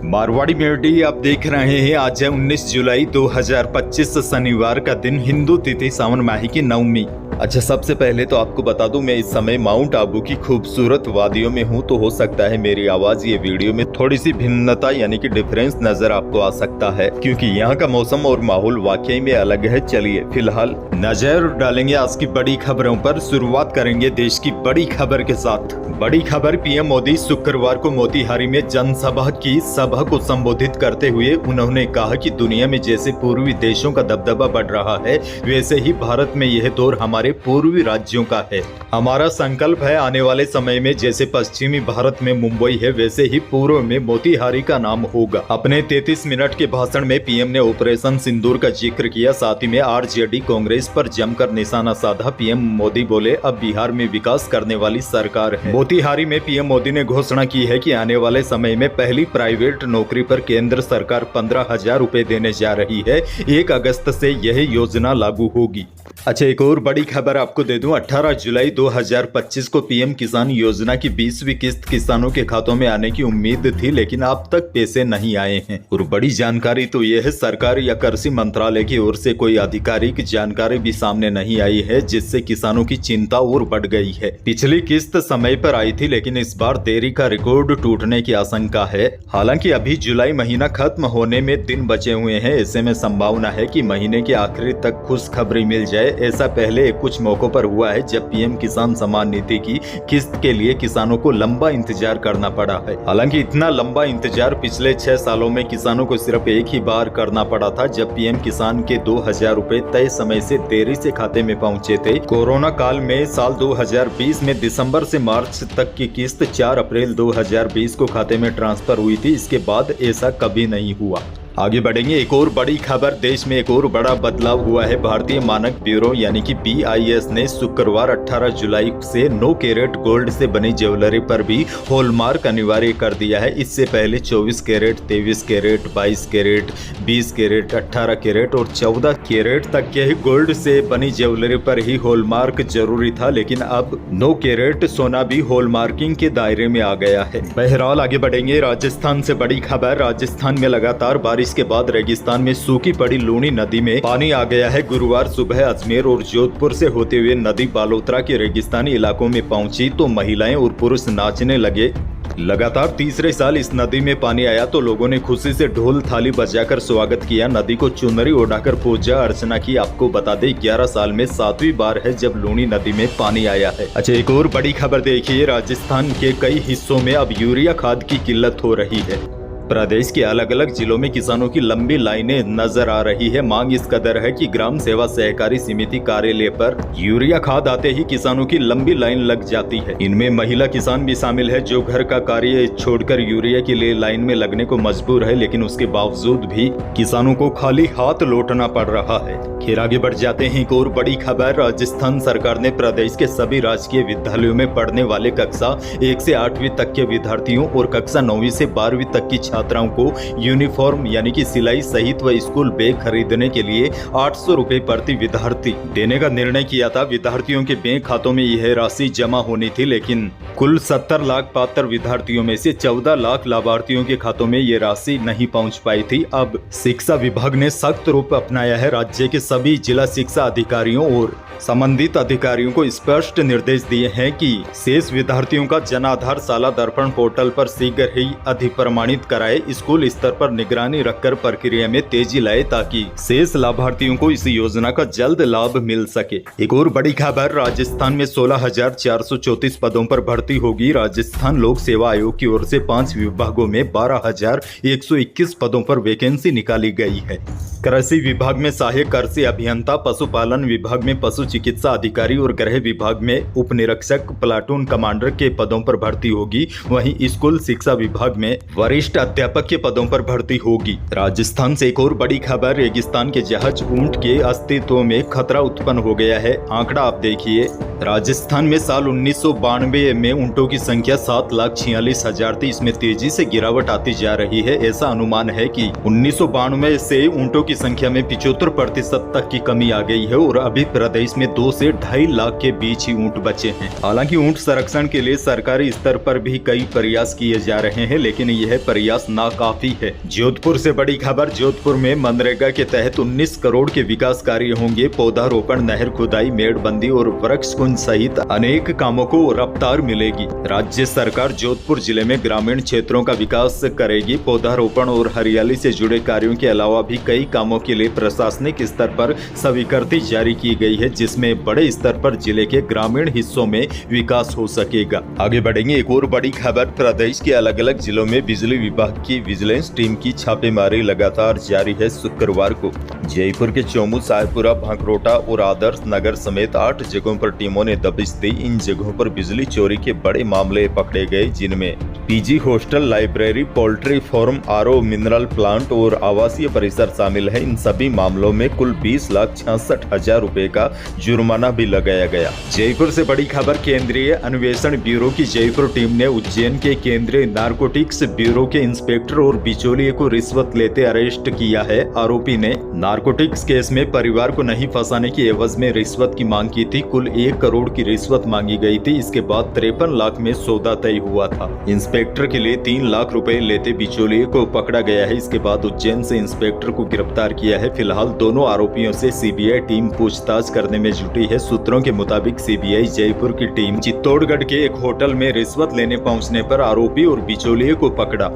Marwari media आप देख रहे हैं। आज है 19 जुलाई 2025 शनिवार का दिन, हिंदू तिथि सावन माही की नवमी। अच्छा, सबसे पहले तो आपको बता दूं, मैं इस समय माउंट आबू की खूबसूरत वादियों में हूं, तो हो सकता है मेरी आवाज ये वीडियो में थोड़ी सी भिन्नता यानी कि डिफरेंस नजर आपको आ सकता है, क्योंकि यहाँ का मौसम और माहौल वाकई में अलग है। चलिए फिलहाल नजर डालेंगे आज की बड़ी खबरों पर। शुरुआत करेंगे देश की बड़ी खबर के साथ। बड़ी खबर, पीएम मोदी शुक्रवार को मोतिहारी में जनसभा की सभा को संबोधित करते हुए उन्होंने कहा कि दुनिया में जैसे पूर्वी देशों का दबदबा बढ़ रहा है, वैसे ही भारत में यह दौर हमारे पूर्वी राज्यों का है। हमारा संकल्प है आने वाले समय में जैसे पश्चिमी भारत में मुंबई है, वैसे ही पूर्व में मोतिहारी का नाम होगा। अपने 33 मिनट के भाषण में पीएम ने ऑपरेशन सिंदूर का जिक्र किया, साथ ही में आरजेडी कांग्रेस पर जमकर निशाना साधा। पीएम मोदी बोले, अब बिहार में विकास करने वाली सरकार है। मोतिहारी में पीएम मोदी ने घोषणा की है कि आने वाले समय में पहली प्राइवेट नौकरी पर केंद्र सरकार 15,000 रुपए देने जा रही है। 1 अगस्त से यह योजना लागू होगी। अच्छा, एक और बड़ी खबर आपको दे दूं, 18 जुलाई 2025 को पीएम किसान योजना की 20वीं किस्त किसानों के खातों में आने की उम्मीद थी, लेकिन अब तक पैसे नहीं आए हैं। और बड़ी जानकारी तो यह है, सरकार या कृषि मंत्रालय की ओर से कोई आधिकारिक जानकारी भी सामने नहीं आई है, जिससे किसानों की चिंता और बढ़ गई है। पिछली किस्त समय पर आई थी, लेकिन इस बार देरी का रिकॉर्ड टूटने की आशंका है। हालांकि अभी जुलाई महीना खत्म होने में दिन बचे हुए हैं, ऐसे में संभावना है कि महीने के आखिरी तक खुशखबरी मिल जाए। ऐसा पहले कुछ मौकों पर हुआ है जब पीएम किसान सम्मान निधि की किस्त के लिए किसानों को लंबा इंतजार करना पड़ा है। हालांकि इतना लंबा इंतजार पिछले 6 सालों में किसानों को सिर्फ एक ही बार करना पड़ा था, जब पीएम किसान के 2,000 रुपए तय समय से देरी से खाते में पहुंचे थे। कोरोना काल में साल 2020 में दिसंबर से मार्च तक की किस्त 4 अप्रैल 2020 को खाते में ट्रांसफर हुई थी। इसके बाद ऐसा कभी नहीं हुआ। आगे बढ़ेंगे, एक और बड़ी खबर, देश में एक और बड़ा बदलाव हुआ है। भारतीय मानक ब्यूरो यानी कि BIS ने शुक्रवार 18 जुलाई से 9 कैरेट गोल्ड से बनी ज्वेलरी पर भी हॉलमार्क अनिवार्य कर दिया है। इससे पहले 24 carat, 23 carat, 22 carat, 20 carat, 18 carat और 14 कैरेट तक के गोल्ड से बनी ज्वेलरी पर ही हॉलमार्क जरूरी था, लेकिन अब 9 कैरेट सोना भी हॉलमार्किंग के दायरे में आ गया है। बहरहाल आगे बढ़ेंगे, राजस्थान से बड़ी खबर, राजस्थान में लगातार बारिश के बाद रेगिस्तान में सूखी पड़ी लूनी नदी में पानी आ गया है। गुरुवार सुबह अजमेर और जोधपुर से होते हुए नदी बालोतरा के रेगिस्तानी इलाकों में पहुंची तो महिलाएं और पुरुष नाचने लगे। लगातार तीसरे साल इस नदी में पानी आया तो लोगों ने खुशी से ढोल थाली बजाकर स्वागत किया। नदी को चुनरी ओढ़ाकर पूजा अर्चना की। आपको बता दें, 11 साल में 7वीं बार है जब लूनी नदी में पानी आया है। अच्छा, एक और बड़ी खबर देखिए, राजस्थान के कई हिस्सों में अब यूरिया खाद की किल्लत हो रही है। प्रदेश के अलग अलग जिलों में किसानों की लंबी लाइनें नजर आ रही है। मांग इस कदर है कि ग्राम सेवा सहकारी समिति कार्यालय पर यूरिया खाद आते ही किसानों की लंबी लाइन लग जाती है। इनमें महिला किसान भी शामिल है, जो घर का कार्य छोड़कर यूरिया के लिए लाइन में लगने को मजबूर है, लेकिन उसके बावजूद भी किसानों को खाली हाथ लौटना पड़ रहा है। फिर आगे बढ़ जाते हैं, एक और बड़ी खबर, राजस्थान सरकार ने प्रदेश के सभी राजकीय विद्यालयों में पढ़ने वाले कक्षा 1 से 8वीं तक के विद्यार्थियों और कक्षा 9वीं से 12वीं तक की छात्राओं को यूनिफॉर्म यानी कि सिलाई सहित व स्कूल बैग खरीदने के लिए 800 रुपए प्रति विद्यार्थी देने का निर्णय किया था। विद्यार्थियों के बैंक खातों में यह राशि जमा होनी थी, लेकिन कुल 70 लाख पात्र विद्यार्थियों में से 14 लाख लाभार्थियों के खातों में ये राशि नहीं पहुंच पाई थी। अब शिक्षा विभाग ने सख्त रूप अपनाया है। राज्य के सभी जिला शिक्षा अधिकारियों और संबंधित अधिकारियों को स्पष्ट निर्देश दिए हैं कि शेष विद्यार्थियों का जन आधार साला दर्पण पोर्टल पर शीघ्र ही अधिप्रमाणित कराए। स्कूल स्तर पर निगरानी रखकर प्रक्रिया में तेजी लाए, ताकि शेष लाभार्थियों को इस योजना का जल्द लाभ मिल सके। एक और बड़ी खबर, राजस्थान में 16,434 पदों पर भर्ती होगी। राजस्थान लोक सेवा आयोग की ओर से 5 विभागों में 12,121 पदों पर वैकेंसी निकाली गई है। कृषि विभाग में सहायक कृषि अभियंता, पशुपालन विभाग में पशु चिकित्सा अधिकारी और गृह विभाग में उप निरीक्षक, प्लाटून कमांडर के पदों पर भर्ती होगी। वहीं स्कूल शिक्षा विभाग में वरिष्ठ अध्यापक के पदों पर भर्ती होगी। राजस्थान से एक और बड़ी खबर, रेगिस्तान के जहाज ऊंट के अस्तित्व में खतरा उत्पन्न हो गया है। आंकड़ा आप देखिए, राजस्थान में साल 1992 में ऊंटों की संख्या 7,46,000 थी। इसमें तेजी से गिरावट आती जा रही है। ऐसा अनुमान है कि 1992 से ऊंटों की संख्या में 75% तक की कमी आ गई है और अभी प्रदेश में 2 से 2.5 लाख के बीच ही ऊंट बचे हैं। हालांकि ऊंट संरक्षण के लिए सरकारी स्तर पर भी कई प्रयास किए जा रहे हैं, लेकिन यह प्रयास विकास नाकाफी है। जोधपुर से बड़ी खबर, जोधपुर में मनरेगा के तहत 19 करोड़ के विकास कार्य होंगे। पौधारोपण, नहर खुदाई, मेड़बंदी और वृक्ष कुंज सहित अनेक कामों को रफ्तार मिलेगी। राज्य सरकार जोधपुर जिले में ग्रामीण क्षेत्रों का विकास करेगी। पौधारोपण और हरियाली से जुड़े कार्यों के अलावा भी कई कामों के लिए प्रशासनिक स्तर पर स्वीकृति जारी की गई है, जिसमें बड़े स्तर पर जिले के ग्रामीण हिस्सों में विकास हो सकेगा। आगे बढ़ेंगे, एक और बड़ी खबर, प्रदेश के अलग अलग जिलों में बिजली विभाग की विजिलेंस टीम की छापेमारी लगातार जारी है। शुक्रवार को जयपुर के चोमू, सायपुरा, भांकरोटा और आदर्श नगर समेत 8 जगहों पर टीमों ने दबिश दी। इन जगहों पर बिजली चोरी के बड़े मामले पकड़े गए, जिनमें PG hostel, library, poultry farm, RO, mineral plant और आवासीय परिसर शामिल है। इन सभी मामलों में कुल 20,66,000 रुपए का जुर्माना भी लगाया गया। जयपुर से बड़ी खबर, केंद्रीय अन्वेषण ब्यूरो की जयपुर टीम ने उज्जैन के केंद्रीय नारकोटिक्स ब्यूरो के इंस्पेक्टर और बिचौलिए को रिश्वत लेते अरेस्ट किया है। आरोपी ने नारकोटिक्स केस में परिवार को नहीं फंसाने की एवज में रिश्वत की मांग की थी। कुल 1 करोड़ की रिश्वत मांगी गई थी। इसके बाद 53 लाख में सौदा तय हुआ था। इंस्पेक्टर के लिए 3 लाख रुपए लेते बिचौलिए को पकड़ा गया है। इसके बाद उज्जैन से इंस्पेक्टर को गिरफ्तार किया है। फिलहाल दोनों आरोपियों से सीबीआई टीम पूछताछ करने में जुटी है। सूत्रों के मुताबिक सीबीआई जयपुर की टीम चित्तौड़गढ़ के एक होटल में रिश्वत लेने पहुंचने पर आरोपी और बिचौलिए को पकड़ा।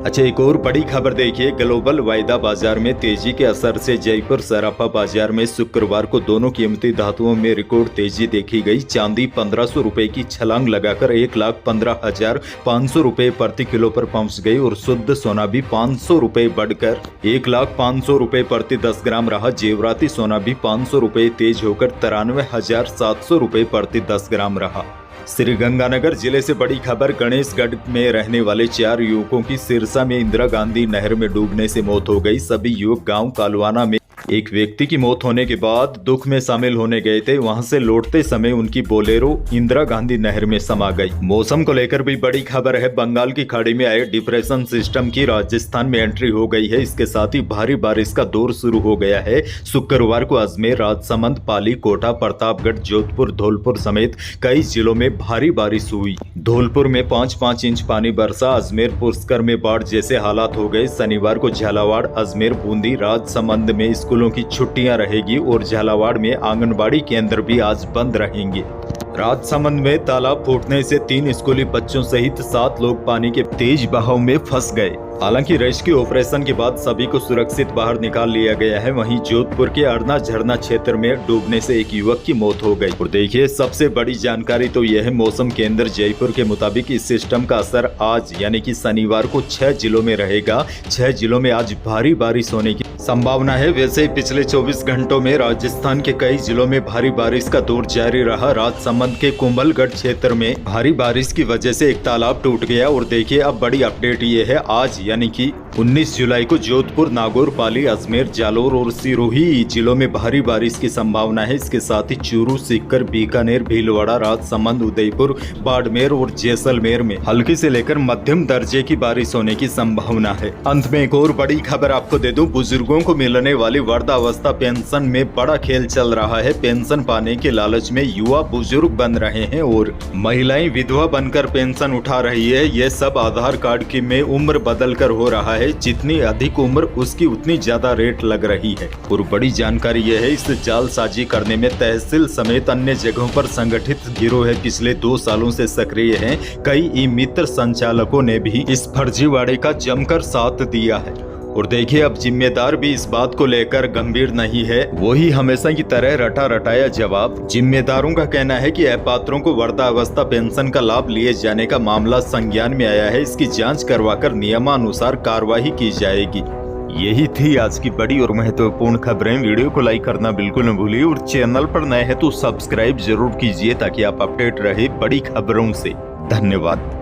अच्छा, एक और बड़ी खबर देखिए, ग्लोबल वायदा बाजार में तेजी के असर से जयपुर सराफा बाजार में शुक्रवार को दोनों कीमती धातुओं में रिकॉर्ड तेजी देखी गई। चांदी 1500 रुपए की छलांग लगाकर 1,15,500 रुपए प्रति किलो पर पहुंच गई और शुद्ध सोना भी 500 रुपए बढ़कर 1,05,000 रुपए प्रति 10 ग्राम रहा। जेवराती सोना भी 500 रुपए तेज होकर 93,700 रुपए प्रति 10 ग्राम रहा। श्रीगंगानगर जिले से बड़ी खबर, गणेशगढ़ में रहने वाले 4 युवकों की सिरसा में इंदिरा गांधी नहर में डूबने से मौत हो गई। सभी युवक गांव कालवाना में एक व्यक्ति की मौत होने के बाद दुख में शामिल होने गए थे। वहां से लौटते समय उनकी बोलेरो इंदिरा गांधी नहर में समा गई। मौसम को लेकर भी बड़ी खबर है, बंगाल की खाड़ी में आए डिप्रेशन सिस्टम की राजस्थान में एंट्री हो गई है। इसके साथ ही भारी बारिश का दौर शुरू हो गया है। शुक्रवार को अजमेर, राजसमंद, पाली, कोटा, प्रतापगढ़, जोधपुर, धौलपुर समेत कई जिलों में भारी बारिश हुई। धौलपुर में 5-5 इंच पानी बरसा। अजमेर, पुष्कर में बाढ़ जैसे हालात हो गए। शनिवार को झालावाड़, अजमेर, बूंदी, राजसमंद में स्कूलों की छुट्टियां रहेगी और झालावाड़ में आंगनबाड़ी केंद्र भी आज बंद रहेंगे। राजसमंद में तालाब फूटने से 3 स्कूली बच्चों सहित 7 लोग पानी के तेज बहाव में फंस गए। हालांकि रेस्क्यू ऑपरेशन के बाद सभी को सुरक्षित बाहर निकाल लिया गया है। वहीं जोधपुर के अरना झरना क्षेत्र में डूबने से एक युवक की मौत हो गई। और देखिए, सबसे बड़ी जानकारी तो यह है, मौसम केंद्र जयपुर के मुताबिक इस सिस्टम का असर आज यानी कि शनिवार को 6 जिलों में रहेगा। 6 जिलों में आज भारी बारिश होने की संभावना है। वैसे पिछले 24 घंटों में राजस्थान के कई जिलों में भारी बारिश का दौर जारी रहा। राजसमंद के कुंभलगढ़ क्षेत्र में भारी बारिश की वजह से एक तालाब टूट गया। और देखिए, अब बड़ी अपडेट ये है, आज यानी कि 19 जुलाई को जोधपुर, नागौर, पाली, अजमेर, जालोर और सिरोही जिलों में भारी बारिश की संभावना है। इसके साथ ही चूरू, सीकर, बीकानेर, भीलवाड़ा, राजसमंद, उदयपुर, बाड़मेर और जैसलमेर में हल्की से लेकर मध्यम दर्जे की बारिश होने की संभावना है। अंत में एक और बड़ी खबर आपको दे दूं, बुजुर्गों को मिलने वाली वृद्धावस्था पेंशन में बड़ा खेल चल रहा है। पेंशन पाने के लालच में युवा बुजुर्ग बन रहे हैं और महिलाएं विधवा बनकर पेंशन उठा रही है। यह सब आधार कार्ड की में उम्र बदल कर हो रहा है। जितनी अधिक उम्र, उसकी उतनी ज्यादा रेट लग रही है। और बड़ी जानकारी यह है, इस जालसाजी करने में तहसील समेत अन्य जगहों पर संगठित गिरोह पिछले 2 सालों से सक्रिय हैं। कई ई मित्र संचालकों ने भी इस फर्जीवाड़े का जमकर साथ दिया है। और देखिए, अब जिम्मेदार भी इस बात को लेकर गंभीर नहीं है। वही हमेशा की तरह रटा रटाया जवाब। जिम्मेदारों का कहना है कि अपात्रों को वृद्धावस्था पेंशन का लाभ लिए जाने का मामला संज्ञान में आया है। इसकी जांच करवाकर नियमानुसार कार्रवाई की जाएगी। यही थी आज की बड़ी और महत्वपूर्ण खबरें। वीडियो को लाइक करना बिल्कुल न भूलिए और चैनल पर नए हैं तो सब्सक्राइब जरूर कीजिए ताकि आप अपडेट रहे बड़ी खबरों से। धन्यवाद।